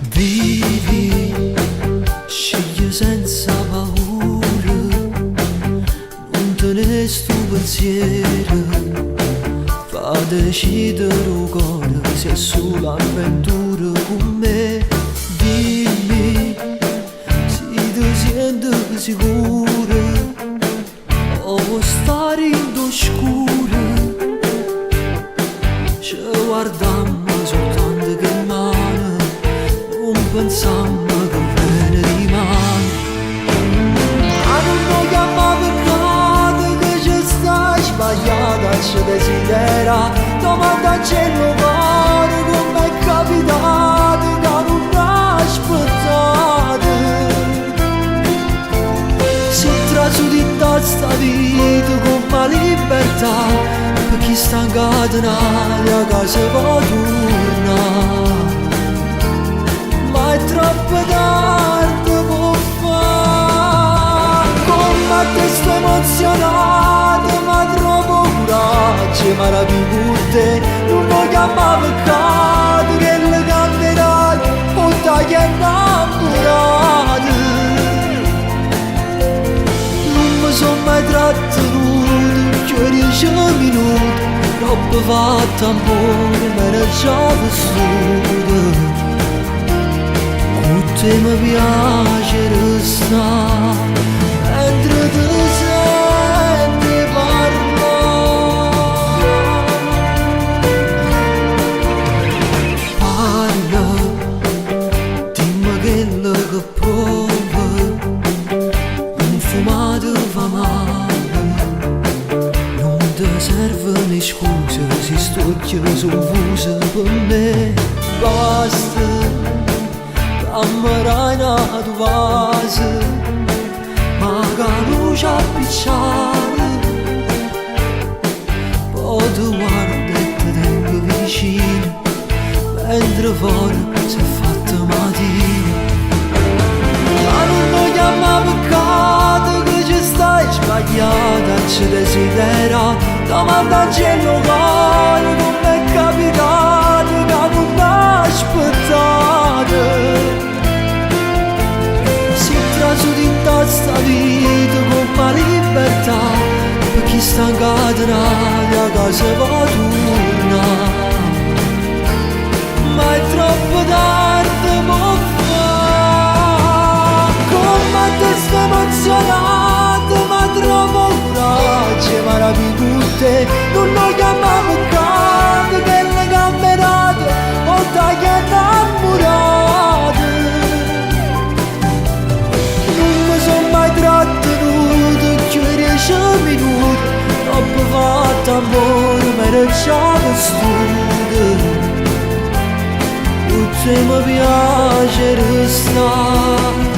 Vivi, scegli senza paura, non te ne sto pensiero, fa decidere il cuore se è solo avventura con me. Dimmi, se ti senti sicura o vuoi stare in oscura, ci guardiamo soltanto che mano, non pensammo che viene di mano. Ma non lo chiama peccato che ci sta sbagliata, ci desidera, domanda al cielo cuore come è capitato che non aspettate. Si trasu di sta vita con la libertà, per chi sta incatenato a casa può tornare. Ma è troppo tardi può fare, come te sto emozionato, ma troppo coraggio, ma la più curte, non lo chiama peccato, che le cambierai, o dai è innamorato. Non mi sono mai trattenuto, che 10 minuti, troppo fatto amore, me ne già vissuto. Se mi piace restare mentre ti senti parlare. Parla, dimmi quello che provi, un fumato fa male, non ti servono scuse se sto chiuso per me. Basta, ammerai una tua vase, ma che luce appicciare, poi tu guarda e ti tengo vicino, mentre fuori si è fatta mattina. Ma non lo chiama peccato che ci stai sbagliata, ci desidera, domanda al cielo cuore come è capitato che non aspettate. Su di sta vita con la libertà, per chi sta incatenato a casa può tornare. Ma è troppo tardi può fare, come te sto emozionato, ma troppo coraggio, ma la più curte, non lo chiama peccato, che le camminate, o dai che innamorato. Trattenuto che 10 minuti, troppo fatto amore, me ne già vissuto. Tu mi piace restare